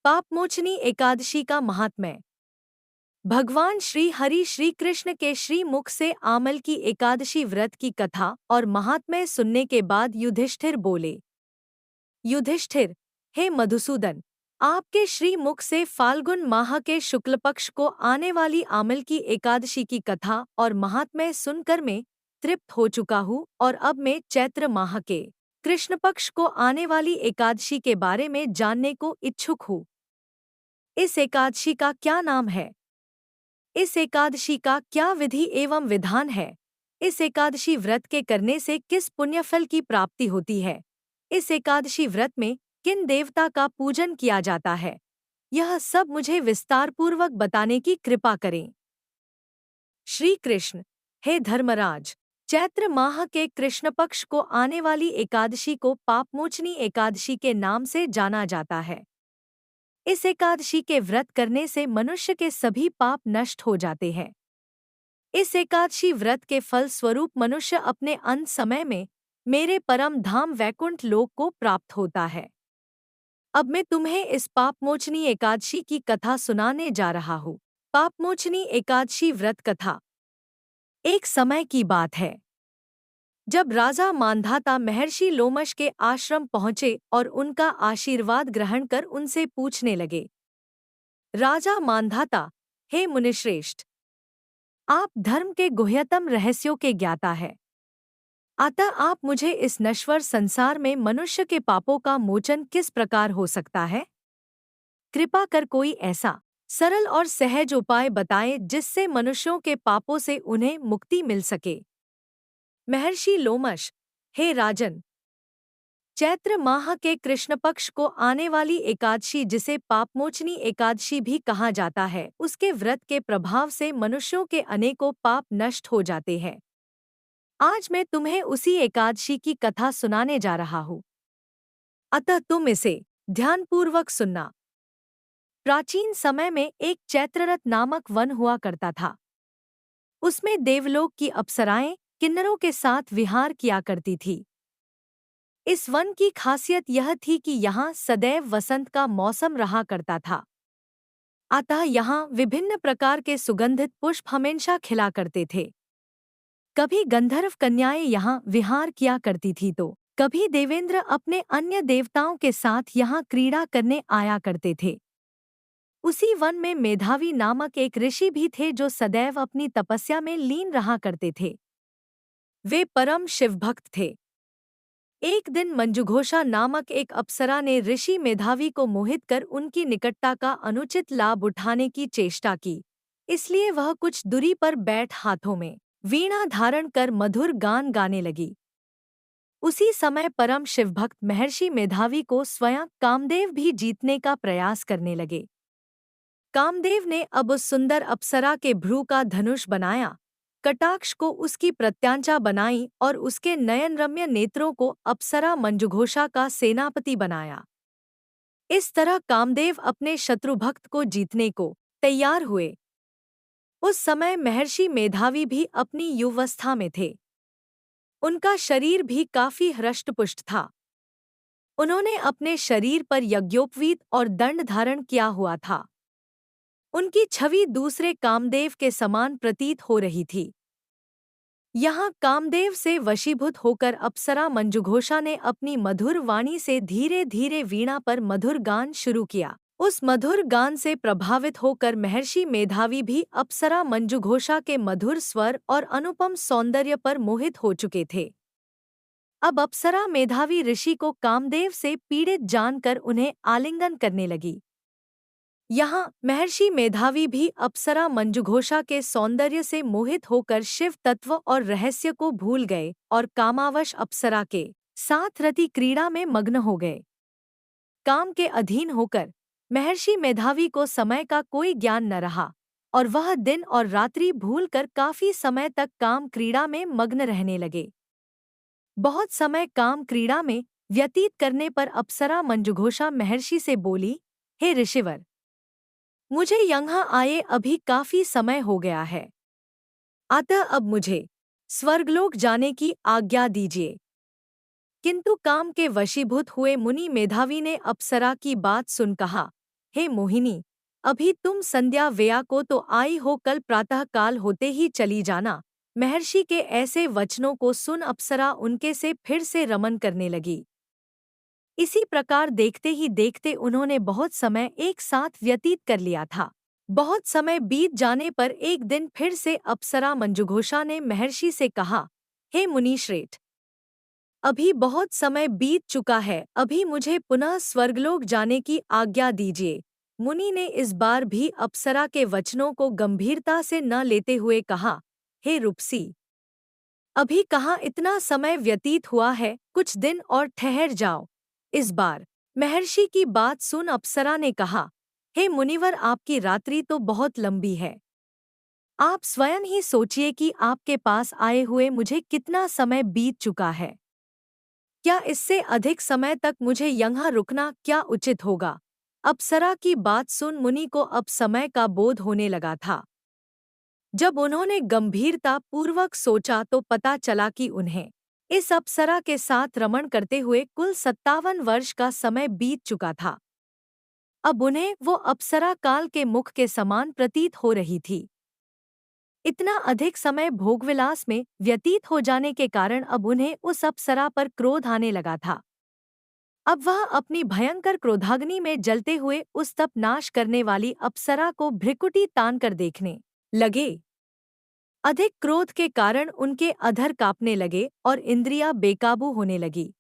पापमोचनी एकादशी का महात्म्य। भगवान श्री हरि श्री कृष्ण के श्री मुख से आमल की एकादशी व्रत की कथा और महात्म्य सुनने के बाद युधिष्ठिर बोले, युधिष्ठिर, हे मधुसूदन, आपके श्री मुख से फाल्गुन माह के शुक्ल पक्ष को आने वाली आमल की एकादशी की कथा और महात्म्य सुनकर मैं तृप्त हो चुका हूँ और अब मैं चैत्र माह के कृष्ण पक्ष को आने वाली एकादशी के बारे में जानने को इच्छुक हूँ। इस एकादशी का क्या नाम है? इस एकादशी का क्या विधि एवं विधान है? इस एकादशी व्रत के करने से किस पुण्यफल की प्राप्ति होती है? इस एकादशी व्रत में किन देवता का पूजन किया जाता है? यह सब मुझे विस्तारपूर्वक बताने की कृपा करें। श्री कृष्ण, हे धर्मराज, चैत्र माह के कृष्ण पक्ष को आने वाली एकादशी को पापमोचनी एकादशी के नाम से जाना जाता है। इस एकादशी के व्रत करने से मनुष्य के सभी पाप नष्ट हो जाते हैं। इस एकादशी व्रत के फल स्वरूप मनुष्य अपने अंत समय में मेरे परम धाम वैकुंठ लोक को प्राप्त होता है। अब मैं तुम्हें इस पापमोचनी एकादशी की कथा सुनाने जा रहा हूँ। पापमोचनी एकादशी व्रत कथा। एक समय की बात है, जब राजा मांधाता महर्षि लोमश के आश्रम पहुंचे और उनका आशीर्वाद ग्रहण कर उनसे पूछने लगे, राजा मांधाता, हे मुनिश्रेष्ठ, आप धर्म के गुह्यतम रहस्यों के ज्ञाता है, अतः आप मुझे इस नश्वर संसार में मनुष्य के पापों का मोचन किस प्रकार हो सकता है? कृपा कर कोई ऐसा सरल और सहज उपाय बताएं जिससे मनुष्यों के पापों से उन्हें मुक्ति मिल सके। महर्षि लोमश, हे राजन, चैत्र माह के कृष्ण पक्ष को आने वाली एकादशी जिसे पापमोचनी एकादशी भी कहा जाता है, उसके व्रत के प्रभाव से मनुष्यों के अनेकों पाप नष्ट हो जाते हैं। आज मैं तुम्हें उसी एकादशी की कथा सुनाने जा रहा हूँ, अतः तुम इसे ध्यानपूर्वक सुनना। प्राचीन समय में एक चैत्ररथ नामक वन हुआ करता था। उसमें देवलोक की अप्सराएं किन्नरों के साथ विहार किया करती थी। इस वन की खासियत यह थी कि यहाँ सदैव वसंत का मौसम रहा करता था, अतः यहाँ विभिन्न प्रकार के सुगंधित पुष्प हमेशा खिला करते थे। कभी गंधर्व कन्याएं यहाँ विहार किया करती थी तो कभी देवेंद्र अपने अन्य देवताओं के साथ यहाँ क्रीड़ा करने आया करते थे। उसी वन में मेधावी नामक एक ऋषि भी थे जो सदैव अपनी तपस्या में लीन रहा करते थे। वे परम शिवभक्त थे। एक दिन मंजुघोषा नामक एक अप्सरा ने ऋषि मेधावी को मोहित कर उनकी निकटता का अनुचित लाभ उठाने की चेष्टा की, इसलिए वह कुछ दूरी पर बैठ हाथों में वीणा धारण कर मधुर गान गाने लगी। उसी समय परम शिवभक्त महर्षि मेधावी को स्वयं कामदेव भी जीतने का प्रयास करने लगे। कामदेव ने अब उस सुंदर अप्सरा के भ्रू का धनुष बनाया, कटाक्ष को उसकी प्रत्यांचा बनाई और उसके नयनरम्य नेत्रों को अप्सरा मंजुघोषा का सेनापति बनाया। इस तरह कामदेव अपने शत्रुभक्त को जीतने को तैयार हुए। उस समय महर्षि मेधावी भी अपनी युवावस्था में थे। उनका शरीर भी काफी हृष्टपुष्ट था। उन्होंने अपने शरीर पर यज्ञोपवीत और दंड धारण किया हुआ था। उनकी छवि दूसरे कामदेव के समान प्रतीत हो रही थी। यहाँ कामदेव से वशीभूत होकर अप्सरा मंजुघोषा ने अपनी मधुर वाणी से धीरे धीरे वीणा पर मधुर गान शुरू किया। उस मधुर गान से प्रभावित होकर महर्षि मेधावी भी अप्सरा मंजुघोषा के मधुर स्वर और अनुपम सौंदर्य पर मोहित हो चुके थे। अब अप्सरा मेधावी ऋषि को कामदेव से पीड़ित जानकर उन्हें आलिंगन करने लगी। यहाँ महर्षि मेधावी भी अप्सरा मंजुघोषा के सौंदर्य से मोहित होकर शिव तत्व और रहस्य को भूल गए और कामावश अप्सरा के साथ रति क्रीड़ा में मग्न हो गए। काम के अधीन होकर महर्षि मेधावी को समय का कोई ज्ञान न रहा और वह दिन और रात्रि भूलकर काफी समय तक काम क्रीड़ा में मग्न रहने लगे। बहुत समय काम क्रीड़ा में व्यतीत करने पर अप्सरा मंजुघोषा महर्षि से बोली, हे ऋषिवर, मुझे यहाँ आए अभी काफी समय हो गया है, अतः अब मुझे स्वर्गलोक जाने की आज्ञा दीजिए। किंतु काम के वशीभूत हुए मुनि मेधावी ने अप्सरा की बात सुन कहा, हे मोहिनी, अभी तुम संध्या वेया को तो आई हो, कल प्रातः काल होते ही चली जाना। महर्षि के ऐसे वचनों को सुन अप्सरा उनके से फिर से रमन करने लगी। इसी प्रकार देखते ही देखते उन्होंने बहुत समय एक साथ व्यतीत कर लिया था। बहुत समय बीत जाने पर एक दिन फिर से अप्सरा मंजुघोषा ने महर्षि से कहा, हे मुनिश्रेष्ठ, अभी बहुत समय बीत चुका है, अभी मुझे पुनः स्वर्गलोक जाने की आज्ञा दीजिए। मुनि ने इस बार भी अप्सरा के वचनों को गंभीरता से न लेते हुए कहा, हे रूपसी, अभी कहाँ इतना समय व्यतीत हुआ है, कुछ दिन और ठहर जाओ। इस बार महर्षि की बात सुन अप्सरा ने कहा, हे मुनिवर, आपकी रात्रि तो बहुत लंबी है। आप स्वयं ही सोचिए कि आपके पास आए हुए मुझे कितना समय बीत चुका है। क्या इससे अधिक समय तक मुझे यहाँ रुकना क्या उचित होगा? अप्सरा की बात सुन मुनि को अब समय का बोध होने लगा था। जब उन्होंने गंभीरता पूर्वक सोचा तो पता चला कि उन्हें इस अप्सरा के साथ रमण करते हुए कुल 57 वर्ष का समय बीत चुका था। अब उन्हें वो अप्सरा काल के मुख के समान प्रतीत हो रही थी। इतना अधिक समय भोगविलास में व्यतीत हो जाने के कारण अब उन्हें उस अप्सरा पर क्रोध आने लगा था। अब वह अपनी भयंकर क्रोधाग्नि में जलते हुए उस तप नाश करने वाली अप्सरा को भ्रिकुटी तान कर देखने लगे। अधिक क्रोध के कारण उनके अधर कांपने लगे और इंद्रियां बेकाबू होने लगी।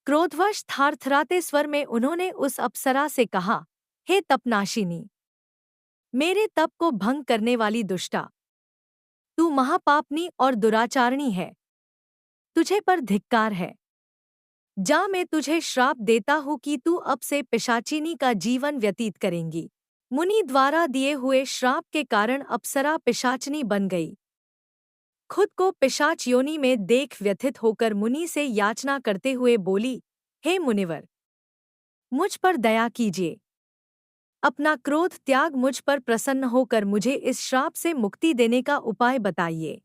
क्रोधवश थरथराते स्वर में उन्होंने उस अप्सरा से कहा, हे तपनाशिनी, मेरे तप को भंग करने वाली दुष्टा, तू महापापनी और दुराचारणी है। तुझे पर धिक्कार है। जा, मैं तुझे श्राप देता हूँ कि तू अब से पिशाचिनी का जीवन व्यतीत करेंगी। मुनि द्वारा दिए हुए श्राप के कारण अप्सरा पिशाचिनी बन गई। खुद को पिशाच योनि में देख व्यथित होकर मुनि से याचना करते हुए बोली, हे मुनिवर, मुझ पर दया कीजिए। अपना क्रोध त्याग मुझ पर प्रसन्न होकर मुझे इस श्राप से मुक्ति देने का उपाय बताइए।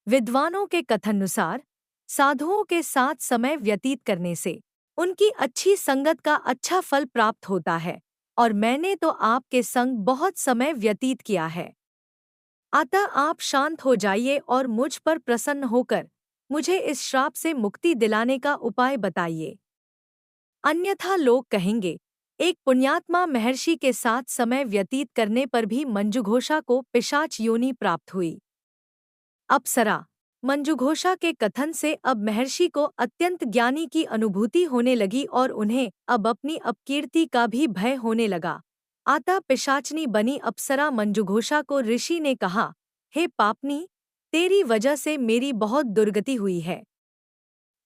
विद्वानों के कथनानुसार साधुओं के साथ समय व्यतीत करने से उनकी अच्छी संगत का अच्छा फल प्राप्त होता है, और मैंने तो आपके संग बहुत समय व्यतीत किया है। अतः आप शांत हो जाइए और मुझ पर प्रसन्न होकर मुझे इस श्राप से मुक्ति दिलाने का उपाय बताइए। अन्यथा लोग कहेंगे, एक पुण्यात्मा महर्षि के साथ समय व्यतीत करने पर भी मंजुघोषा को पिशाच योनि प्राप्त हुई। अप्सरा मंजुघोषा के कथन से अब महर्षि को अत्यंत ज्ञानी की अनुभूति होने लगी और उन्हें अब अपनी अपकीर्ति का भी भय होने लगा। अतः पिशाचनी बनी अप्सरा मंजुघोषा को ऋषि ने कहा, हे पापनी, तेरी वजह से मेरी बहुत दुर्गति हुई है,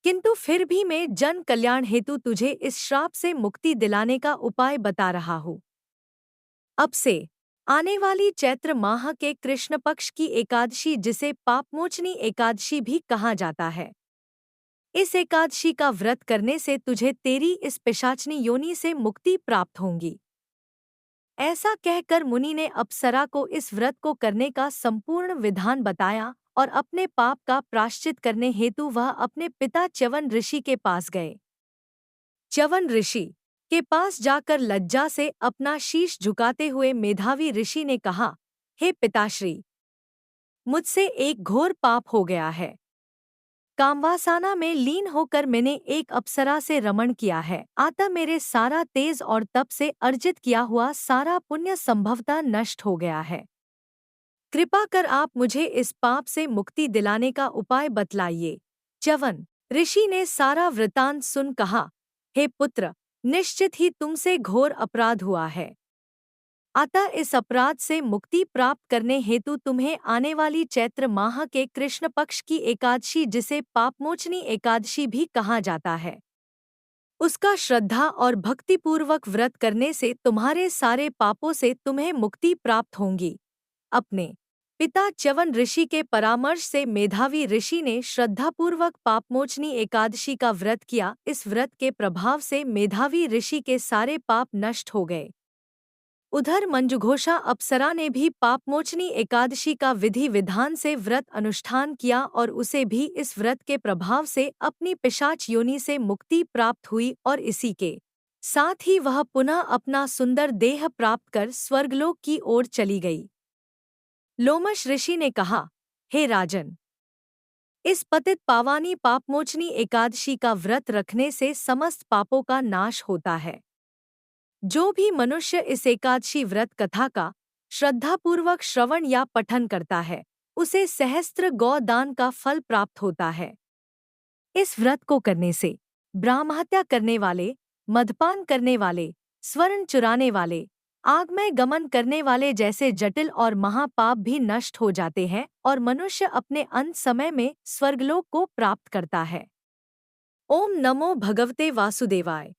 किंतु फिर भी मैं जन कल्याण हेतु तुझे इस श्राप से मुक्ति दिलाने का उपाय बता रहा हूँ। अब से आने वाली चैत्र माह के कृष्ण पक्ष की एकादशी, जिसे पापमोचनी एकादशी भी कहा जाता है, इस एकादशी का व्रत करने से तुझे तेरी इस पिशाचनी योनि से मुक्ति प्राप्त होगी। ऐसा कहकर मुनि ने अप्सरा को इस व्रत को करने का संपूर्ण विधान बताया और अपने पाप का प्रायश्चित करने हेतु वह अपने पिता च्यवन ऋषि के पास गए। च्यवन ऋषि के पास जाकर लज्जा से अपना शीश झुकाते हुए मेधावी ऋषि ने कहा, हे पिताश्री, मुझसे एक घोर पाप हो गया है। कामवासना में लीन होकर मैंने एक अप्सरा से रमण किया है। अतः मेरे सारा तेज और तप से अर्जित किया हुआ सारा पुण्य संभवतः नष्ट हो गया है। कृपा कर आप मुझे इस पाप से मुक्ति दिलाने का उपाय बतलाइए। च्यवन ऋषि ने सारा वृतांत सुन कहा, हे पुत्र, निश्चित ही तुमसे घोर अपराध हुआ है। अतः इस अपराध से मुक्ति प्राप्त करने हेतु तुम्हें आने वाली चैत्र माह के कृष्ण पक्ष की एकादशी, जिसे पापमोचनी एकादशी भी कहा जाता है, उसका श्रद्धा और भक्तिपूर्वक व्रत करने से तुम्हारे सारे पापों से तुम्हें मुक्ति प्राप्त होगी। अपने पिता च्यवन ऋषि के परामर्श से मेधावी ऋषि ने श्रद्धापूर्वक पापमोचनी एकादशी का व्रत किया। इस व्रत के प्रभाव से मेधावी ऋषि के सारे पाप नष्ट हो गए। उधर मंजुघोषा अप्सरा ने भी पापमोचनी एकादशी का विधि विधान से व्रत अनुष्ठान किया और उसे भी इस व्रत के प्रभाव से अपनी पिशाच योनि से मुक्ति प्राप्त हुई और इसी के साथ ही वह पुनः अपना सुंदर देह प्राप्त कर स्वर्गलोक की ओर चली गई। लोमश ऋषि ने कहा, हे राजन, इस पतित पावानी पापमोचनी एकादशी का व्रत रखने से समस्त पापों का नाश होता है। जो भी मनुष्य इस एकादशी व्रत कथा का श्रद्धापूर्वक श्रवण या पठन करता है, उसे सहस्त्र गौ दान का फल प्राप्त होता है। इस व्रत को करने से ब्रह्महत्या करने वाले, मदपान करने वाले, स्वर्ण चुराने वाले, आग में गमन करने वाले जैसे जटिल और महापाप भी नष्ट हो जाते हैं और मनुष्य अपने अंत समय में स्वर्गलोक को प्राप्त करता है। ओम नमो भगवते वासुदेवाय।